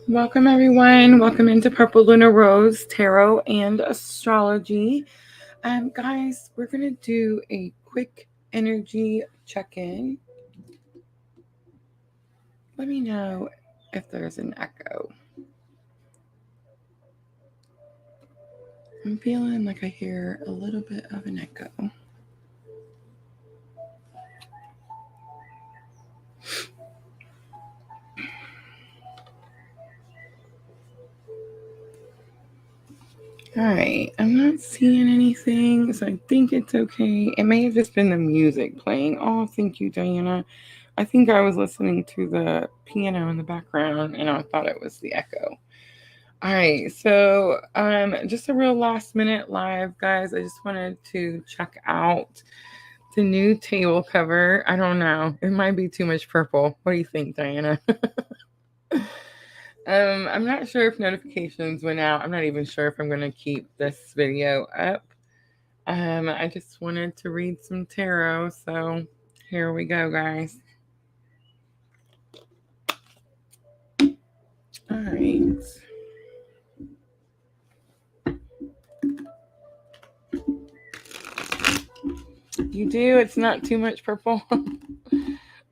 Welcome, everyone. Welcome into Purple Lunar Rose Tarot and Astrology. Guys, we're going to do a quick energy check-in. Let me know if there's an echo. I'm feeling like I hear a little bit of an echo. All right, I'm not seeing anything, so I think it's okay. It may have just been the music playing. Oh, thank you, Diana. I think I was listening to the piano in the background and I thought it was the echo. All right, so just a real last minute live, guys. I just wanted to check out the new table cover. I don't know. It might be too much purple. What do you think, Diana? I'm not sure if notifications went out. I'm not even sure if I'm going to keep this video up. I just wanted to read some tarot, so here we go, guys. All right. You do? It's not too much purple?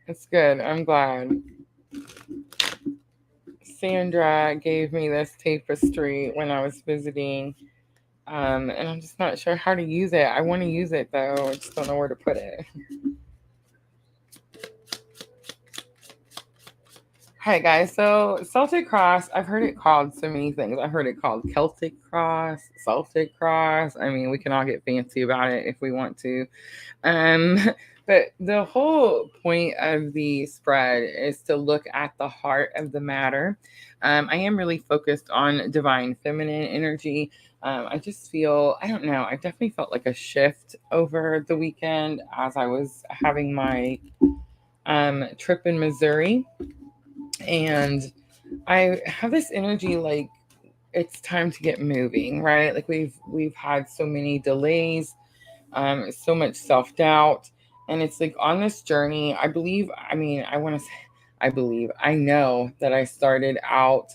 That's good. I'm glad. Sandra gave me this tapestry when I was visiting, and I'm just not sure how to use it. I want to use it, though. I just don't know where to put it. Hi, guys. So Celtic cross, I've heard it called so many things. I've heard it called Celtic cross, Celtic cross. I mean, we can all get fancy about it if we want to. Um, but the whole point of the spread is to look at the heart of the matter. I am really focused on divine feminine energy. I just feel, I don't know, I definitely felt like a shift over the weekend as I was having my trip in Missouri. And I have this energy like it's time to get moving, right? Like we've had so many delays, so much self-doubt, and it's like on this journey, I believe, I mean, I want to say I believe, I know that I started out,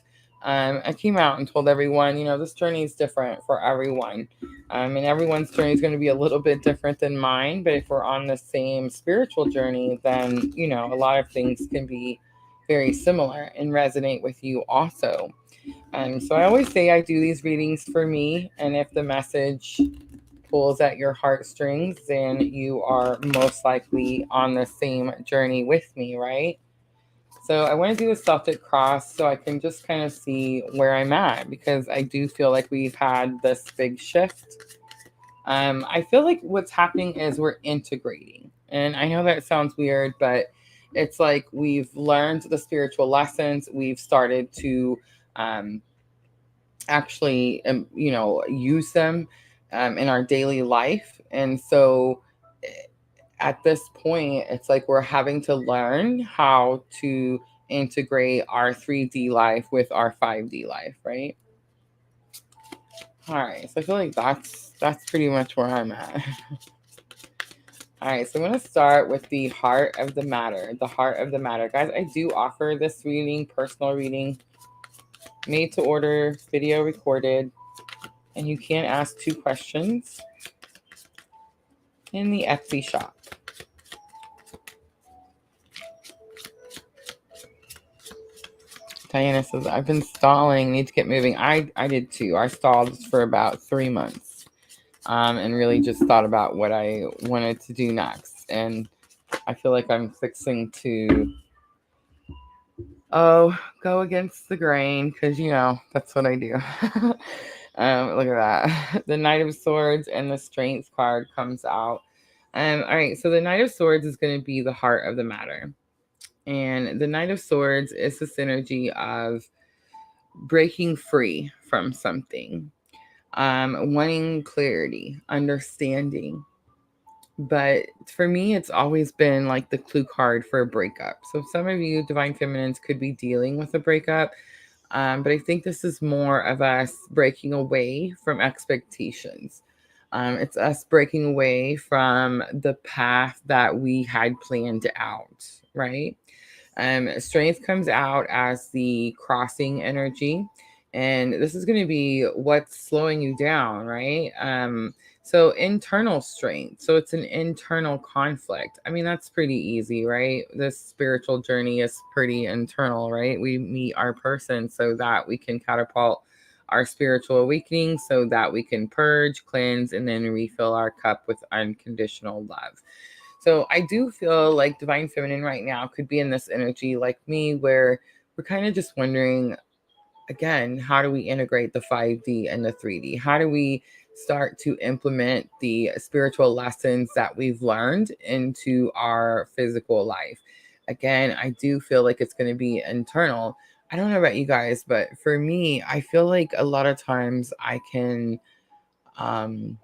I came out and told everyone, this journey is different for everyone. And everyone's journey is going to be a little bit different than mine, but if we're on the same spiritual journey, then, a lot of things can be very similar and resonate with you also. So I always say I do these readings for me, and if the message pulls at your heartstrings, then you are most likely on the same journey with me, right? So I want to do a Celtic cross so I can just kind of see where I'm at, because I do feel like we've had this big shift. I feel like what's happening is we're integrating. And I know that sounds weird, but it's like we've learned the spiritual lessons. We've started to actually, use them in our daily life. And so at this point, it's like we're having to learn how to integrate our 3D life with our 5D life, right? All right, so I feel like that's pretty much where I'm at. All right, so I'm going to start with the heart of the matter. The heart of the matter. Guys, I do offer this reading, personal reading, made to order, video recorded, and you can ask 2 questions in the Etsy shop. Diana says, I've been stalling, need to get moving. I did too. I stalled for about 3 months and really just thought about what I wanted to do next. And I feel like I'm fixing to, go against the grain because, that's what I do. Look at that. The Knight of Swords and the Strength card comes out. All right, so the Knight of Swords is going to be the heart of the matter. And the Knight of Swords is this energy of breaking free from something, wanting clarity, understanding. But for me, it's always been like the clue card for a breakup. So some of you divine feminines could be dealing with a breakup. But I think this is more of us breaking away from expectations. It's us breaking away from the path that we had planned out, right? Strength comes out as the crossing energy, and this is going to be what's slowing you down, right? So internal strength. So it's an internal conflict. I mean, that's pretty easy, right? This spiritual journey is pretty internal, right? We meet our person so that we can catapult our spiritual awakening, so that we can purge, cleanse, and then refill our cup with unconditional love. So I do feel like Divine Feminine right now could be in this energy like me, where we're kind of just wondering, again, how do we integrate the 5D and the 3D? How do we start to implement the spiritual lessons that we've learned into our physical life? Again, I do feel like it's going to be internal. I don't know about you guys, but for me, I feel like a lot of times I can um,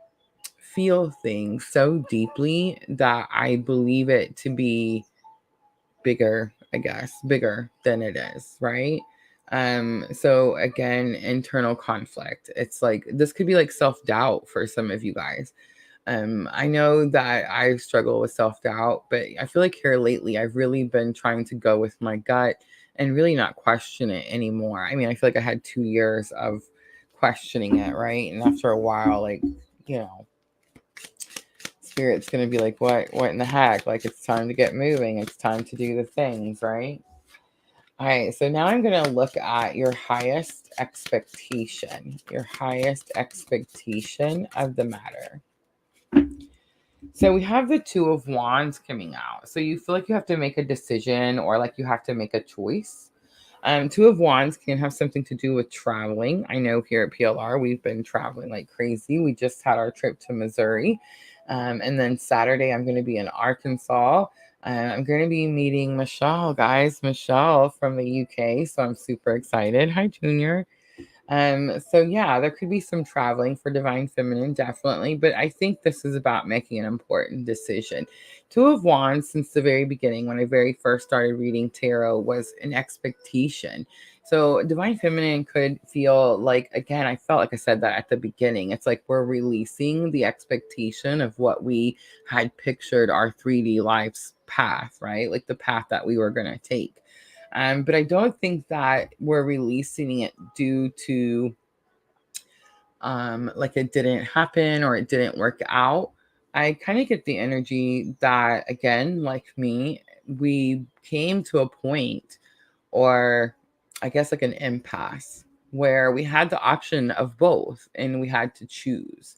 feel things so deeply that I believe it to be bigger, I guess, bigger than it is, right? So again, internal conflict. It's like this could be like self-doubt for some of you guys. I know that I struggle with self-doubt, but I feel like here lately I've really been trying to go with my gut and really not question it anymore. I mean, I feel like I had 2 years of questioning it, right? And after a while, like, you know, spirit's going to be like, what in the heck? Like, it's time to get moving. It's time to do the things, right? All right, so now I'm going to look at your highest expectation of the matter. So we have the Two of Wands coming out. So you feel like you have to make a decision, or like you have to make a choice. Two of Wands can have something to do with traveling. I know here at PLR, we've been traveling like crazy. We just had our trip to Missouri. And then Saturday, I'm going to be in Arkansas. I'm going to be meeting Michelle, guys. Michelle from the UK. So I'm super excited. Hi, Junior. So yeah, there could be some traveling for Divine Feminine, definitely, but I think this is about making an important decision. Two of Wands, since the very beginning, when I very first started reading tarot, was an expectation. So Divine Feminine could feel like, again, I felt like I said that at the beginning. It's like we're releasing the expectation of what we had pictured our 3D life's path, right? Like the path that we were going to take. But I don't think that we're releasing it due to like it didn't happen or it didn't work out. I kind of get the energy that, again, like me, we came to a point, or I guess like an impasse, where we had the option of both and we had to choose.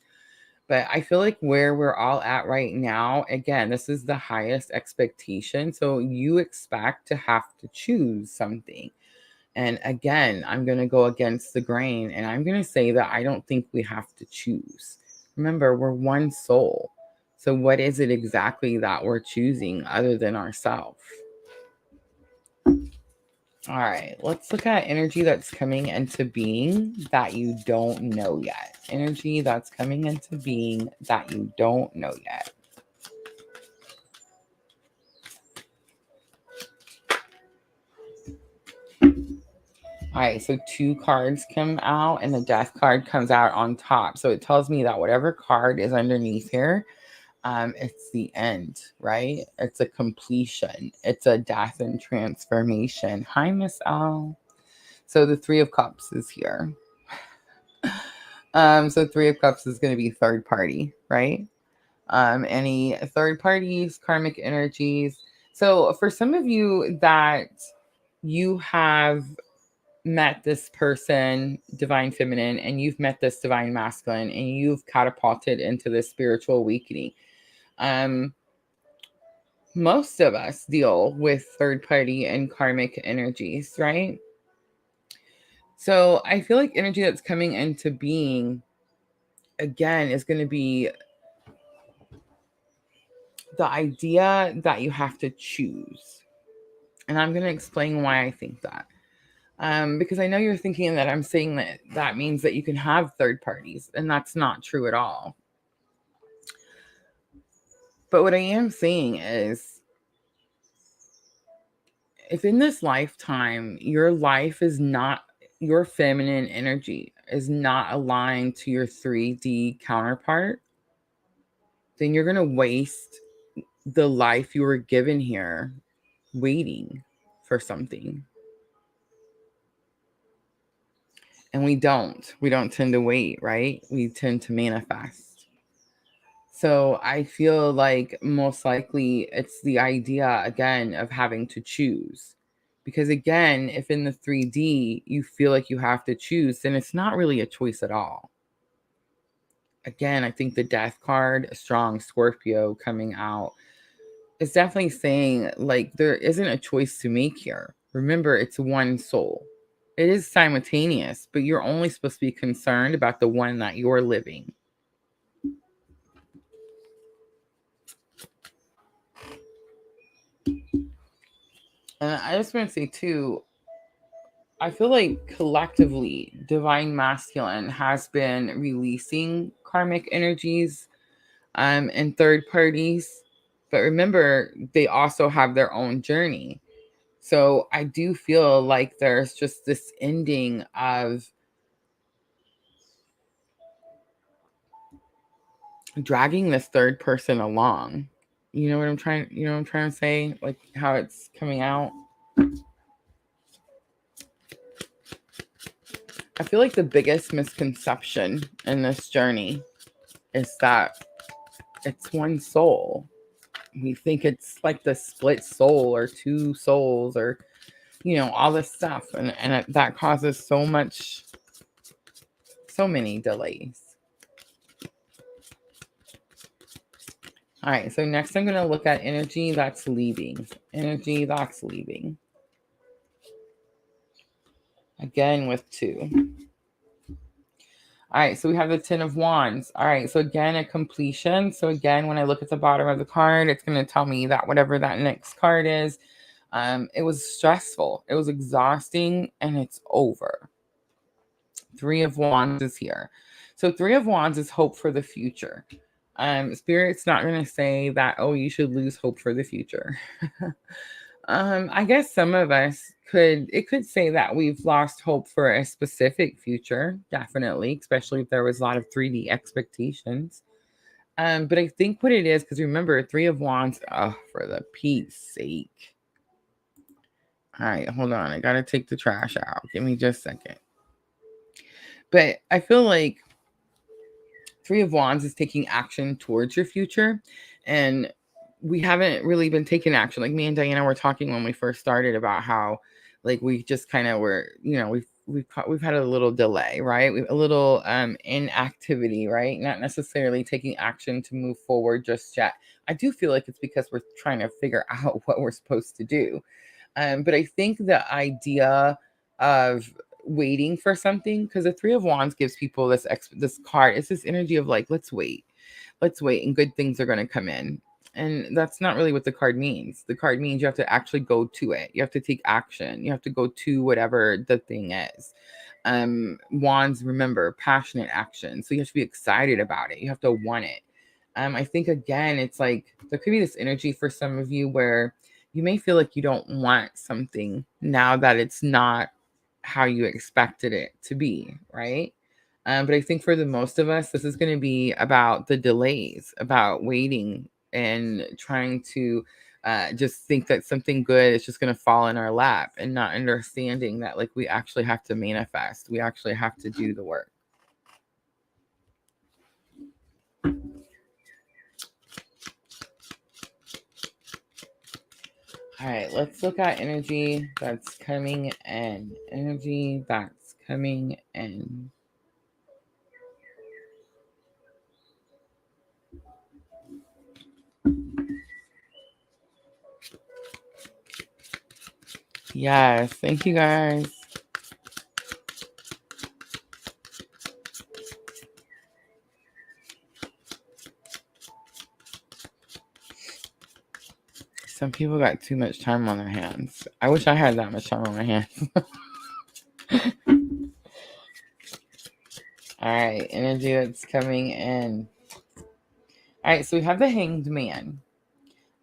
But I feel like where we're all at right now, again, this is the highest expectation. So you expect to have to choose something. And again, I'm going to go against the grain and I'm going to say that I don't think we have to choose. Remember, we're one soul. So what is it exactly that we're choosing other than ourselves? All right, let's look at energy that's coming into being that you don't know yet. Energy that's coming into being that you don't know yet. All right, so 2 cards come out and the death card comes out on top. So it tells me that whatever card is underneath here, it's the end, right? It's a completion. It's a death and transformation. Hi, Miss L. So the 3 of Cups is here. So 3 of Cups is going to be third party, right? Any third parties, karmic energies. So for some of you that you have met this person, Divine Feminine, and you've met this Divine Masculine, and you've catapulted into this spiritual awakening. Most of us deal with third party and karmic energies, right? So I feel like energy that's coming into being, again, is going to be the idea that you have to choose. And I'm going to explain why I think that. Because I know you're thinking that I'm saying that that means that you can have third parties, and that's not true at all. But what I am saying is, if in this lifetime, your life is not, your feminine energy is not aligned to your 3D counterpart, then you're going to waste the life you were given here waiting for something. And we don't tend to wait, right? We tend to manifest. So I feel like most likely it's the idea again of having to choose. Because again, if in the 3D you feel like you have to choose, then it's not really a choice at all. Again, I think the death card, a strong Scorpio coming out, is definitely saying like there isn't a choice to make here. Remember, it's one soul. It is simultaneous, but you're only supposed to be concerned about the one that you're living. And I just want to say too, I feel like collectively, divine masculine has been releasing karmic energies and third parties. But remember, they also have their own journey. So I do feel like there's just this ending of dragging this third person along. You know what I'm trying, to say? Like how it's coming out. I feel like the biggest misconception in this journey is that it's one soul. We think it's like the split soul or two souls or, all this stuff. And that causes so many delays. All right, so next I'm going to look at energy that's leaving. Energy that's leaving. Again with 2. All right, so we have the 10 of Wands. All right, so again, a completion. So again, when I look at the bottom of the card, it's going to tell me that whatever that next card is, it was stressful. It was exhausting, and it's over. 3 of Wands is here. So 3 of Wands is hope for the future. Spirit's not going to say that, oh, you should lose hope for the future. I guess some of us could say that we've lost hope for a specific future, definitely, especially if there was a lot of 3D expectations. But I think what it is, because remember, 3 of Wands, for the Pete's sake. All right, hold on. I got to take the trash out. Give me just a second. But I feel like 3 of Wands is taking action towards your future. And we haven't really been taking action. Like me and Diana were talking when we first started about how, like, we just kind of were, we've had a little delay, right? A little inactivity, right? Not necessarily taking action to move forward just yet. I do feel like it's because we're trying to figure out what we're supposed to do. But I think the idea of waiting for something, because the 3 of Wands gives people this card. It's this energy of like, let's wait, and good things are going to come in. And that's not really what the card means. The card means you have to actually go to it. You have to take action. You have to go to whatever the thing is. Wands, remember, passionate action. So you have to be excited about it. You have to want it. I think, again, it's like there could be this energy for some of you where you may feel like you don't want something now that it's not how you expected it to be, right? But I think for the most of us, this is going to be about the delays, about waiting and trying to just think that something good is just going to fall in our lap and not understanding that, like, we actually have to manifest. We actually have to do the work. All right, let's look at energy that's coming in. Energy that's coming in. Yes, thank you guys. Some people got too much time on their hands. I wish I had that much time on my hands. All right, energy that's coming in. All right, so we have the Hanged Man.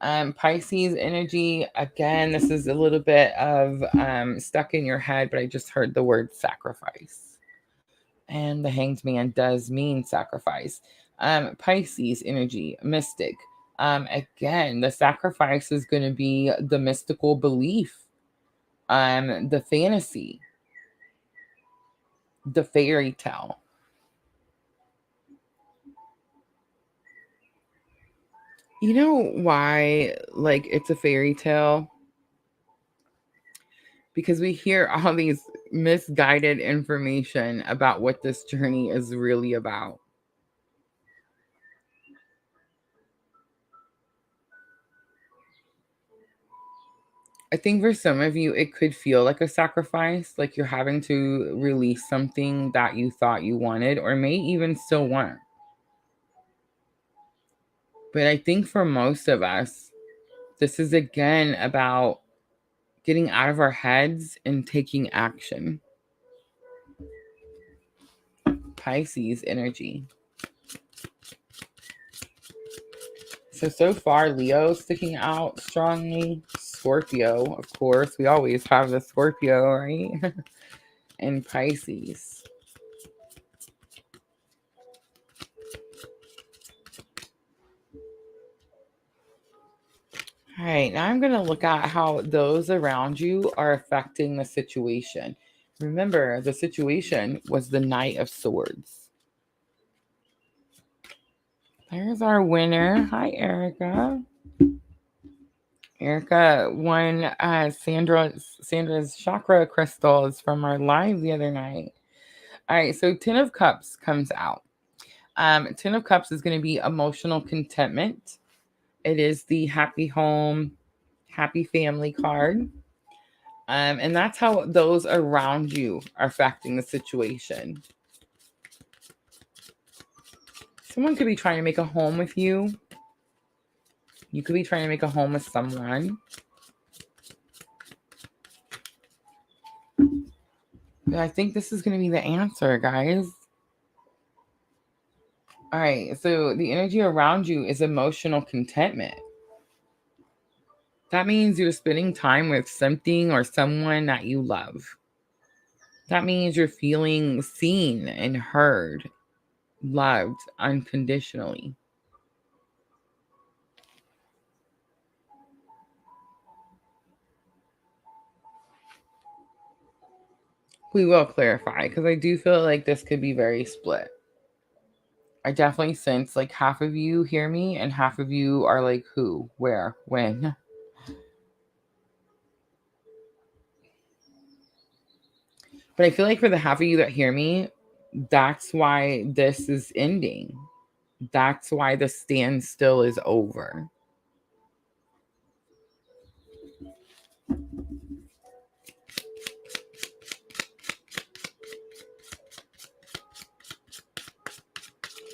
Pisces energy, again, this is a little bit of stuck in your head, but I just heard the word sacrifice. And the Hanged Man does mean sacrifice. Pisces energy, mystic. Again, the sacrifice is going to be the mystical belief, the fantasy, the fairy tale. You know why, like, it's a fairy tale? Because we hear all these misguided information about what this journey is really about. I think for some of you, it could feel like a sacrifice, like you're having to release something that you thought you wanted or may even still want. But I think for most of us, this is again about getting out of our heads and taking action. Pisces energy. So far, Leo sticking out strongly. Scorpio, of course. We always have the Scorpio, right? And Pisces. All right, now I'm going to look at how those around you are affecting the situation. Remember, the situation was the Knight of Swords. There's our winner. Hi, Erica. Erica won Sandra's chakra crystals from our live the other night. All right, so Ten of Cups comes out. Ten of Cups is going to be emotional contentment. It is the happy home, happy family card. And that's how those around you are affecting the situation. Someone could be trying to make a home with you. You could be trying to make a home with someone. But I think this is going to be the answer, guys. All right, so the energy around you is emotional contentment. That means you're spending time with something or someone that you love. That means you're feeling seen and heard, loved unconditionally. We will clarify because I do feel like this could be very split. I definitely sense like half of you hear me and half of you are like, who, where, when. But I feel like for the half of you that hear me, that's why this is ending. That's why the standstill is over.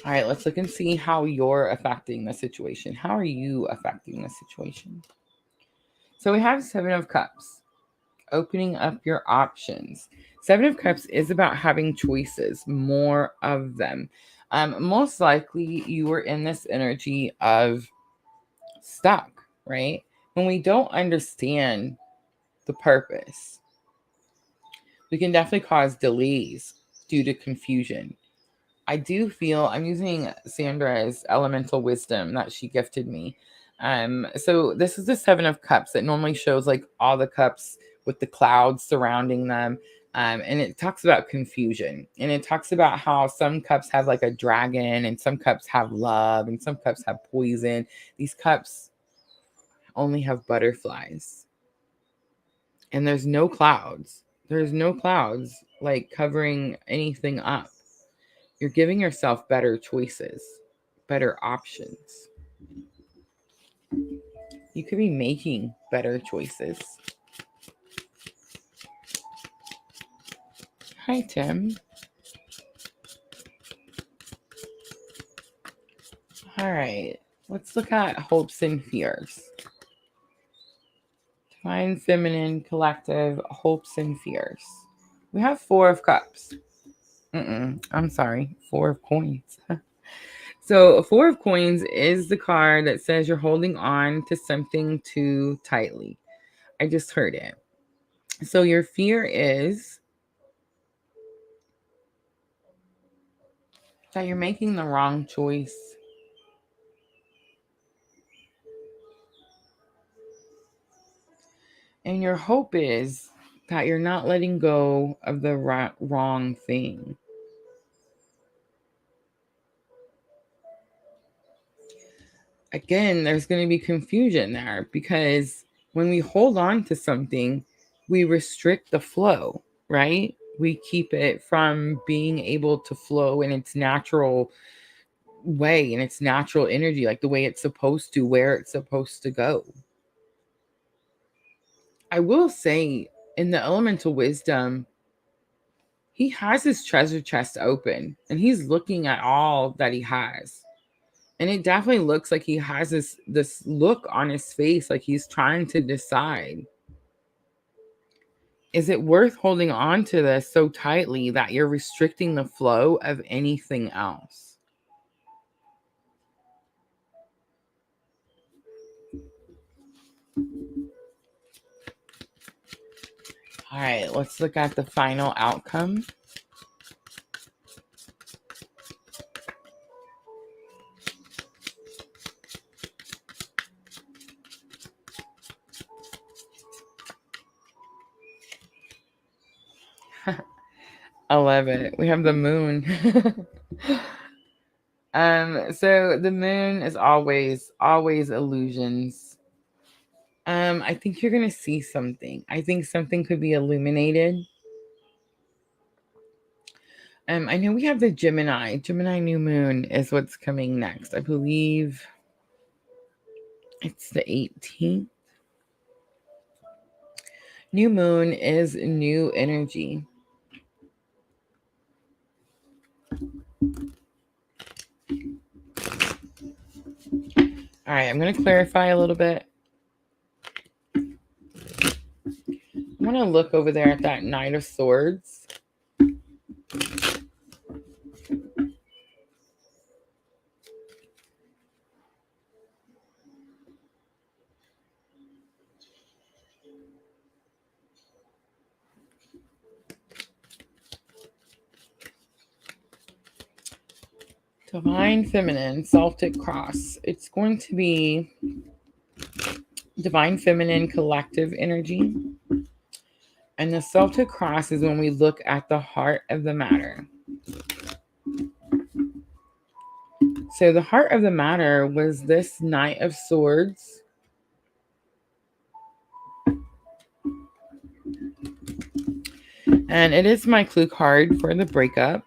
All right, let's look and see how you're affecting the situation. How are you affecting the situation? So we have Seven of Cups, opening up your options. Seven of Cups is about having choices, more of them. Most likely you were in this energy of stuck, right? When we don't understand the purpose, we can definitely cause delays due to confusion. I do feel I'm using Sandra's elemental wisdom that she gifted me. So this is the Seven of Cups that normally shows like all the cups with the clouds surrounding them. And it talks about confusion, and it talks about how some cups have like a dragon and some cups have love and some cups have poison. These cups only have butterflies, and there's no clouds. There's no clouds like covering anything up. You're giving yourself better choices, better options. You could be making better choices. Hi, Tim. All right, let's look at hopes and fears. Divine Feminine Collective, hopes and fears. We have Four of Cups. I'm sorry, Four of Coins. So, Four of Coins is the card that says you're holding on to something too tightly. I just heard it. So, your fear is that you're making the wrong choice. And your hope is that you're not letting go of the wrong thing. Again, there's going to be confusion there because when we hold on to something, we restrict the flow, right? We keep it from being able to flow in its natural way, in its natural energy, like the way it's supposed to, where it's supposed to go. I will say, in the elemental wisdom, he has his treasure chest open and he's looking at all that he has. And it definitely looks like he has this look on his face, like he's trying to decide, is it worth holding on to this so tightly that you're restricting the flow of anything else? All right, let's look at the final outcome. I love it. We have the moon. So the moon is always illusions. I think you're gonna see something. I think something could be illuminated. I know we have the Gemini. Gemini new moon is what's coming next. I believe it's the 18th. New moon is new energy. All right, I'm going to clarify a little bit. I want to look over there at that Knight of Swords. Divine Feminine, Celtic Cross. It's going to be Divine Feminine collective energy. And the Celtic Cross is when we look at the heart of the matter. So the heart of the matter was this Knight of Swords. And it is my clue card for the breakup.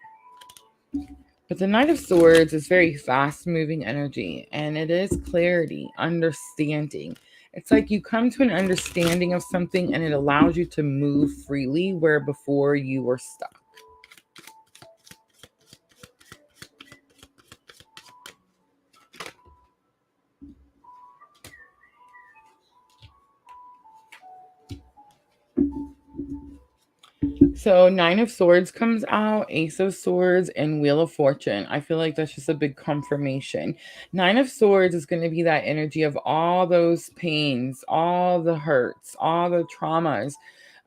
But the Knight of Swords is very fast-moving energy, and it is clarity, understanding. It's like you come to an understanding of something, and it allows you to move freely where before you were stuck. So 9 of Swords comes out, Ace of Swords, and Wheel of Fortune. I feel like that's just a big confirmation. 9 of Swords is going to be that energy of all those pains, all the hurts, all the traumas,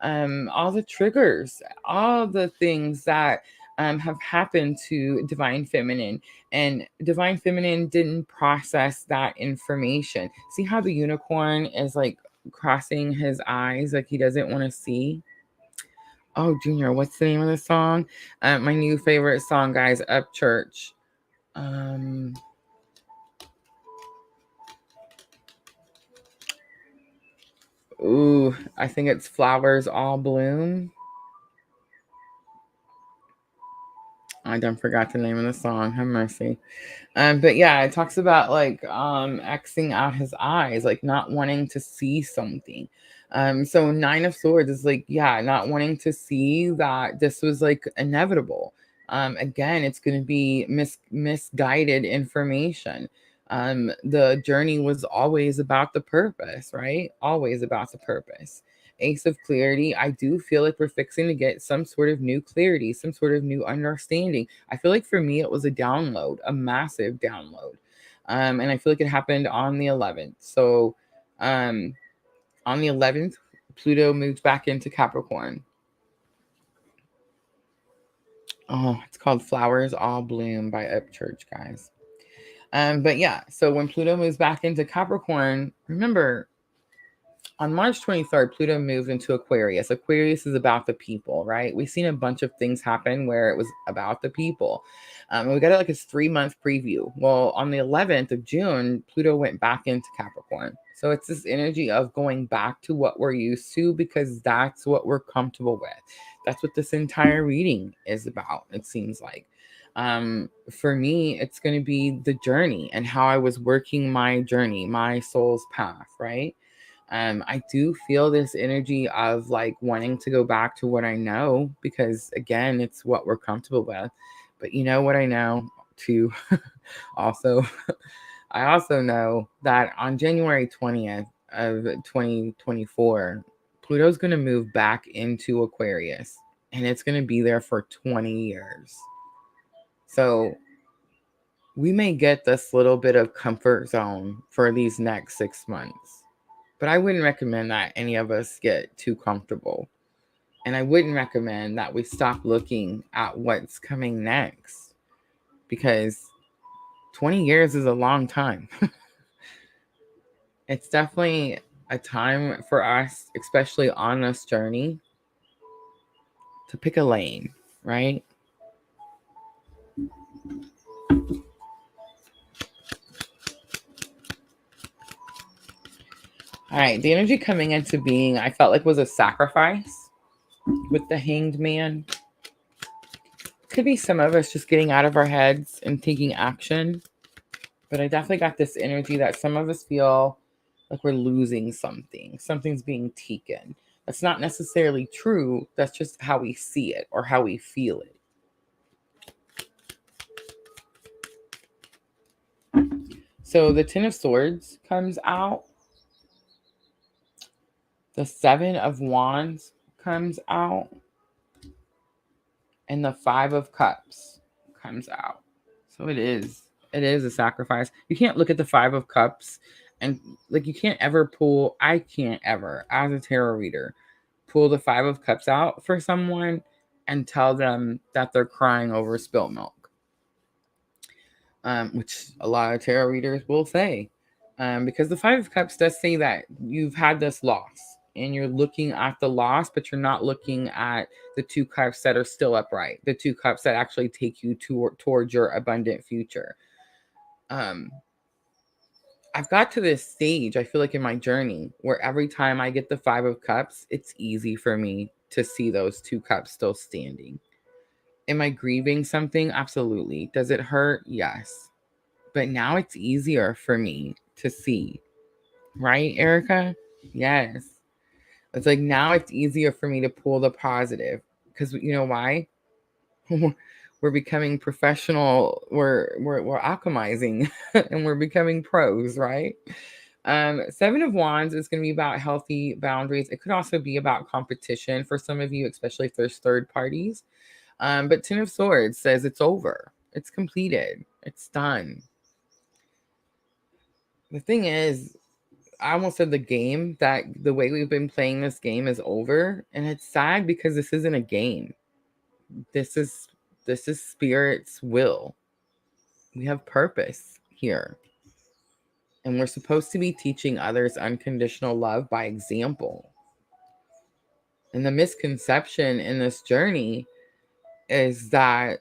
all the triggers, all the things that have happened to Divine Feminine. And Divine Feminine didn't process that information. See how the unicorn is like crossing his eyes, like he doesn't want to see? Oh, Junior, what's the name of the song? My new favorite song, guys, Up Church. Ooh, I think it's Flowers All Bloom. I done forgot the name of the song. Have mercy. But yeah, it talks about like Xing out his eyes, like not wanting to see something. So 9 of Swords is like, yeah, not wanting to see that this was like inevitable. Again, it's going to be misguided information. The journey was always about the purpose, right? Always about the purpose. Ace of Clarity, I do feel like we're fixing to get some sort of new clarity, some sort of new understanding. I feel like for me, it was a download, a massive download. And I feel like it happened on the 11th. So on the 11th, Pluto moved back into Capricorn. Oh, it's called Flowers All Bloom by Upchurch, guys. But yeah, so when Pluto moves back into Capricorn, remember on March 23rd, Pluto moved into Aquarius. Aquarius is about the people, right? We've seen a bunch of things happen where it was about the people. And we got it like a 3-month preview. Well, on the 11th of June, Pluto went back into Capricorn. So it's this energy of going back to what we're used to because that's what we're comfortable with. That's what this entire reading is about, it seems like. For me, it's going to be the journey and how I was working my journey, my soul's path, right? I do feel this energy of like wanting to go back to what I know because again, it's what we're comfortable with. But you know what I know too also I also know that on January 20th of 2024, Pluto's going to move back into Aquarius and it's going to be there for 20 years. So we may get this little bit of comfort zone for these next 6 months. But I wouldn't recommend that any of us get too comfortable. And I wouldn't recommend that we stop looking at what's coming next because 20 years is a long time. It's definitely a time for us, especially on this journey, to pick a lane, right? All right, the energy coming into being, I felt like was a sacrifice with the Hanged Man. Could be some of us just getting out of our heads and taking action. But I definitely got this energy that some of us feel like we're losing something. Something's being taken. That's not necessarily true. That's just how we see it or how we feel it. So the Ten of Swords comes out. The Seven of Wands comes out. And the Five of Cups comes out. So it is a sacrifice. You can't look at the Five of Cups and like you can't ever pull, I can't ever, as a tarot reader, pull the Five of Cups out for someone and tell them that they're crying over spilt milk. Which a lot of tarot readers will say. Because the Five of Cups does say that you've had this loss and you're looking at the loss, but you're not looking at the two cups that are still upright, the two cups that actually take you towards your abundant future. I've got to this stage, I feel like in my journey, where every time I get the Five of Cups, it's easy for me to see those two cups still standing. Am I grieving something? Absolutely. Does it hurt? Yes. But now it's easier for me to see. Right, Erica? Yes. It's like now it's easier for me to pull the positive. Because you know why? We're becoming professional. We're alchemizing and we're becoming pros, right? Seven of Wands is going to be about healthy boundaries. It could also be about competition for some of you, especially if there's third parties. But Ten of Swords says it's over. It's completed. It's done. The thing is, I almost said the game, that the way we've been playing this game is over. And it's sad because this isn't a game. This is Spirit's will. We have purpose here. And we're supposed to be teaching others unconditional love by example. And the misconception in this journey is that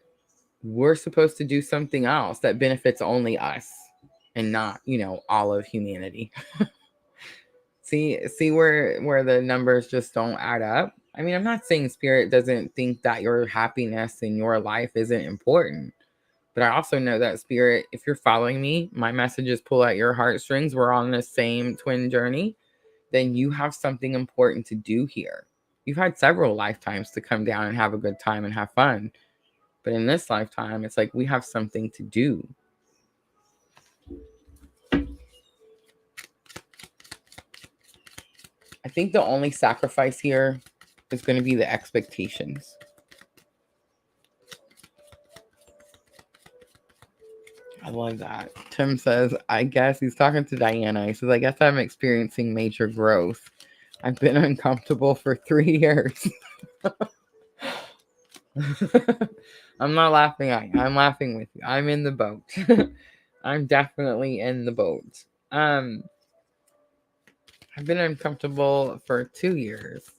we're supposed to do something else that benefits only us and not, all of humanity. See where the numbers just don't add up. I mean, I'm not saying Spirit doesn't think that your happiness in your life isn't important. But I also know that Spirit, if you're following me, my messages pull at your heartstrings. We're on the same twin journey. Then you have something important to do here. You've had several lifetimes to come down and have a good time and have fun. But in this lifetime, it's like we have something to do. I think the only sacrifice here is going to be the expectations. I love that. Tim says, I guess he's talking to Diana. He says, I guess I'm experiencing major growth. I've been uncomfortable for 3 years. I'm not laughing at you. I'm laughing with you. I'm in the boat. I'm definitely in the boat. Um, I've been uncomfortable for 2 years,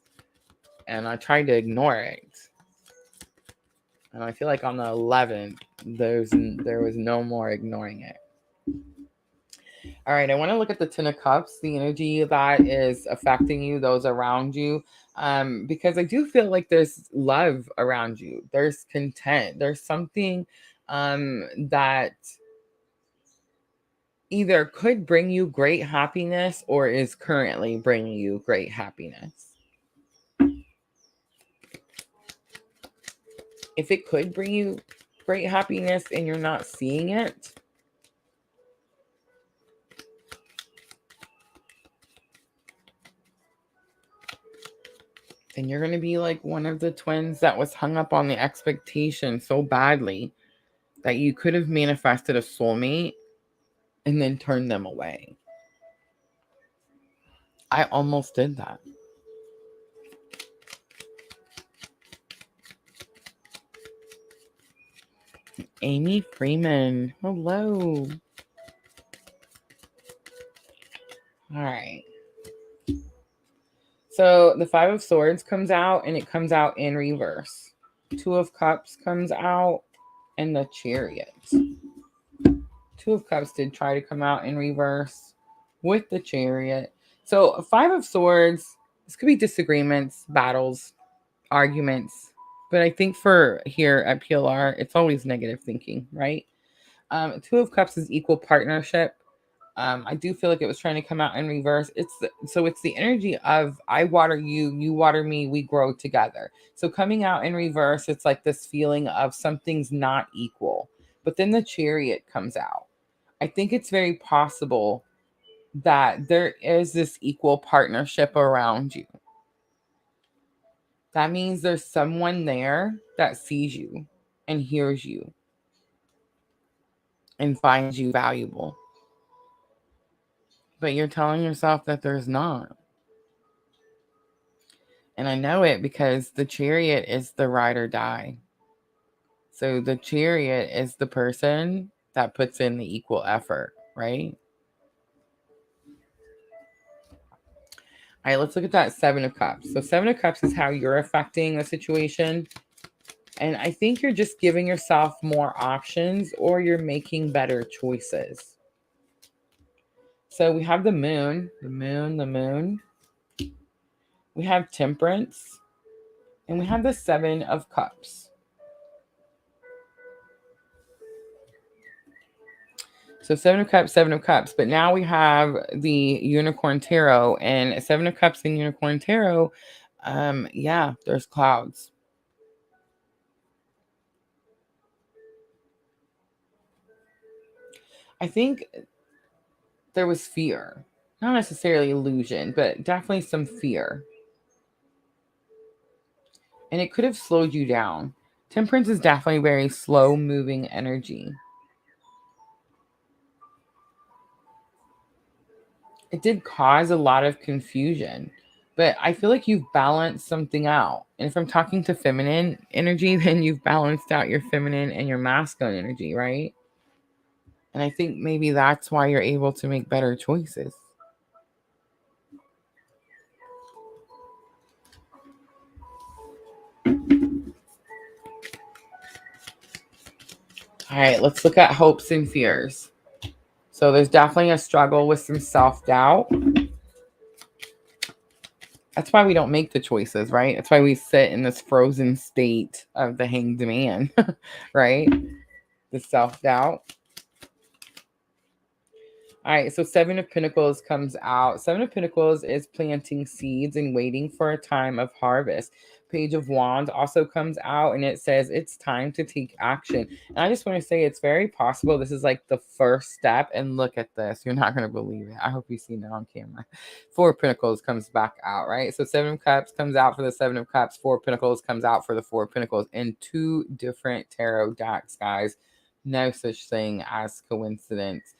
and I tried to ignore it. And I feel like on the 11th, there was no more ignoring it. All right, I want to look at the Ten of Cups, the energy that is affecting you, those around you, because I do feel like there's love around you. There's content. There's something that either could bring you great happiness or is currently bringing you great happiness. If it could bring you great happiness and you're not seeing it, then you're going to be like one of the twins that was hung up on the expectation so badly that you could have manifested a soulmate and then turned them away. I almost did that. Amy Freeman, hello. All right. So the Five of Swords comes out and it comes out in reverse. Two of Cups comes out and the Chariot. Two of Cups did try to come out in reverse with the Chariot. So Five of Swords, this could be disagreements, battles, arguments. But I think for here at PLR, it's always negative thinking, right? Two of Cups is equal partnership. I do feel like it was trying to come out in reverse. It's the energy of I water you, you water me, we grow together. So coming out in reverse, it's like this feeling of something's not equal. But then the Chariot comes out. I think it's very possible that there is this equal partnership around you. That means there's someone there that sees you and hears you and finds you valuable. But you're telling yourself that there's not. And I know it because the Chariot is the ride or die. So the Chariot is the person that puts in the equal effort, right? All right, let's look at that Seven of Cups. So Seven of Cups is how you're affecting the situation. And I think you're just giving yourself more options or you're making better choices. So we have the moon. We have Temperance. And we have the Seven of Cups. So Seven of Cups. But now we have the Unicorn Tarot. And Seven of Cups and Unicorn Tarot, yeah, there's clouds. I think there was fear. Not necessarily illusion, but definitely some fear. And it could have slowed you down. Temperance is definitely very slow moving energy. It did cause a lot of confusion, but I feel like you've balanced something out. And if I'm talking to feminine energy, then you've balanced out your feminine and your masculine energy, right? And I think maybe that's why you're able to make better choices. All right, let's look at hopes and fears. So there's definitely a struggle with some self-doubt. That's why we don't make the choices, right? That's why we sit in this frozen state of the hanged man, right? The self-doubt. All right, so Seven of Pentacles comes out. Seven of Pentacles is planting seeds and waiting for a time of harvest. Page of Wands also comes out and it says it's time to take action. And I just want to say it's very possible this is like the first step. And look at this. You're not going to believe it. I hope you've seen it on camera. Four of Pentacles comes back out, right? So Seven of Cups comes out for the Seven of Cups. Four of Pentacles comes out for the Four of Pentacles in two different tarot decks, guys. No such thing as coincidence.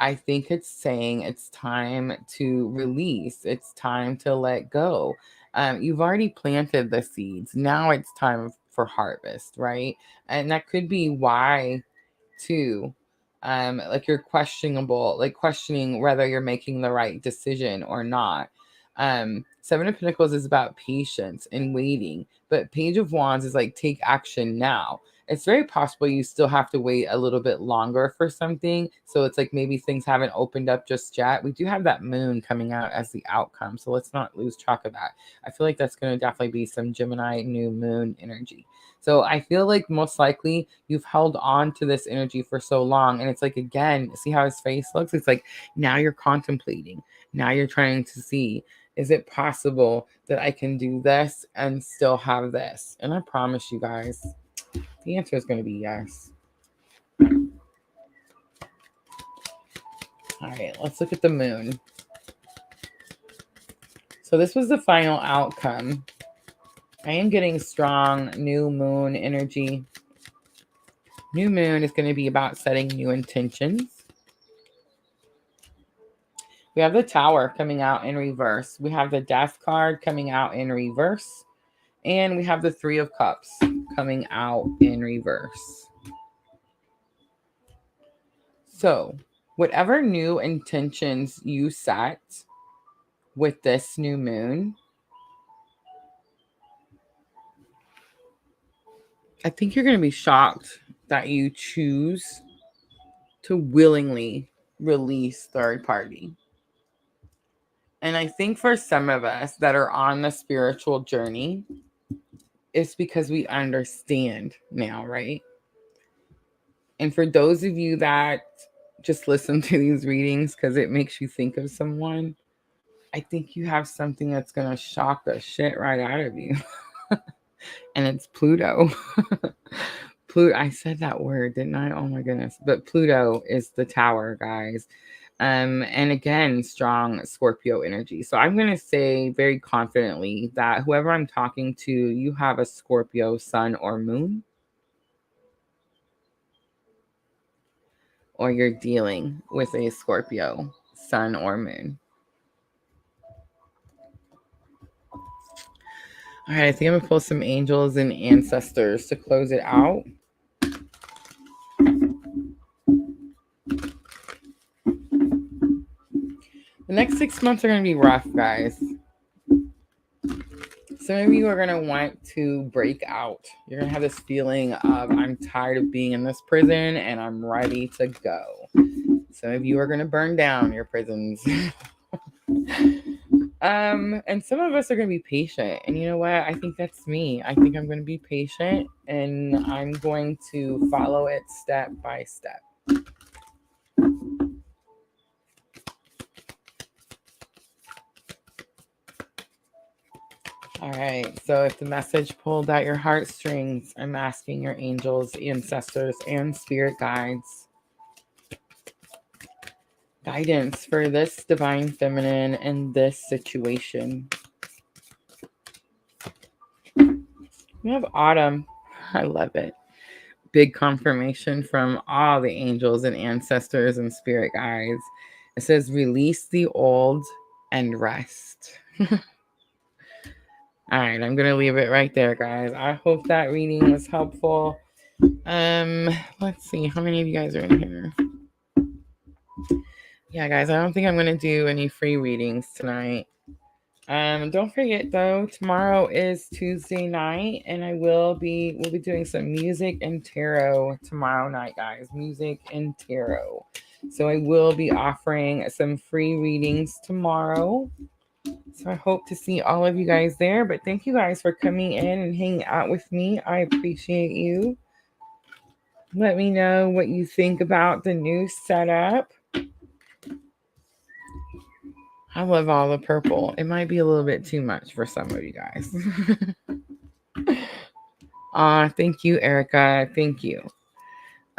I think it's saying it's time to release. It's time to let go. You've already planted the seeds. Now it's time for harvest, right? And that could be why, too. Like you're questioning whether you're making the right decision or not. Seven of Pentacles is about patience and waiting, but Page of Wands is like take action now. It's very possible you still have to wait a little bit longer for something. So it's like maybe things haven't opened up just yet. We do have that moon coming out as the outcome. So let's not lose track of that. I feel like that's going to definitely be some Gemini new moon energy. So I feel like most likely you've held on to this energy for so long. And it's like, again, see how his face looks? It's like now you're contemplating. Now you're trying to see, is it possible that I can do this and still have this? And I promise you guys, the answer is going to be yes. All right, let's look at the moon. So this was the final outcome. I am getting strong new moon energy. New moon is going to be about setting new intentions. We have the Tower coming out in reverse. We have the Death card coming out in reverse. And we have the Three of Cups coming out in reverse. So, whatever new intentions you set with this new moon, I think you're going to be shocked that you choose to willingly release third party. And I think for some of us that are on the spiritual journey, it's because we understand now, right? And for those of you that just listen to these readings because it makes you think of someone, I think you have something that's going to shock the shit right out of you. And it's Pluto. Pluto. I said that word, didn't I? Oh my goodness. But Pluto is the Tower, guys. And again, strong Scorpio energy. So I'm going to say very confidently that whoever I'm talking to, you have a Scorpio sun or moon, or you're dealing with a Scorpio sun or moon. All right, I think I'm going to pull some angels and ancestors to close it out. The next 6 months are going to be rough, guys. Some of you are going to want to break out. You're going to have this feeling of, I'm tired of being in this prison and I'm ready to go. Some of you are going to burn down your prisons. And some of us are going to be patient. And you know what? I think that's me. I think I'm going to be patient and I'm going to follow it step by step. All right, so if the message pulled at your heartstrings, I'm asking your angels, ancestors, and spirit guides guidance for this divine feminine in this situation. We have autumn. I love it. Big confirmation from all the angels and ancestors and spirit guides. It says, release the old and rest. All right, I'm going to leave it right there, guys. I hope that reading was helpful. Let's see. How many of you guys are in here? Yeah, guys, I don't think I'm going to do any free readings tonight. Don't forget, though, tomorrow is Tuesday night, and we'll be doing some music and tarot tomorrow night, guys. Music and tarot. So I will be offering some free readings tomorrow. So I hope to see all of you guys there. But thank you guys for coming in and hanging out with me. I appreciate you. Let me know what you think about the new setup. I love all the purple. It might be a little bit too much for some of you guys. Thank you, Erica. Thank you.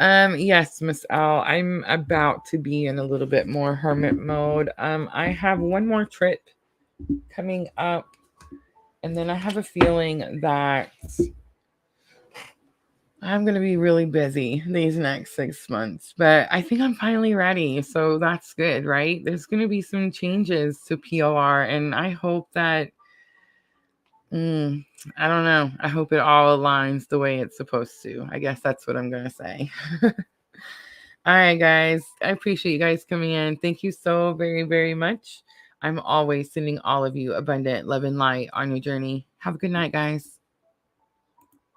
Yes, Miss L, I'm about to be in a little bit more hermit mode. I have one more trip coming up, and then I have a feeling that I'm going to be really busy these next 6 months, but I think I'm finally ready. So that's good, right? There's going to be some changes to POR, and I hope that I don't know. I hope it all aligns the way it's supposed to. I guess that's what I'm going to say. All right, guys. I appreciate you guys coming in. Thank you so very, very much. I'm always sending all of you abundant love and light on your journey. Have a good night, guys.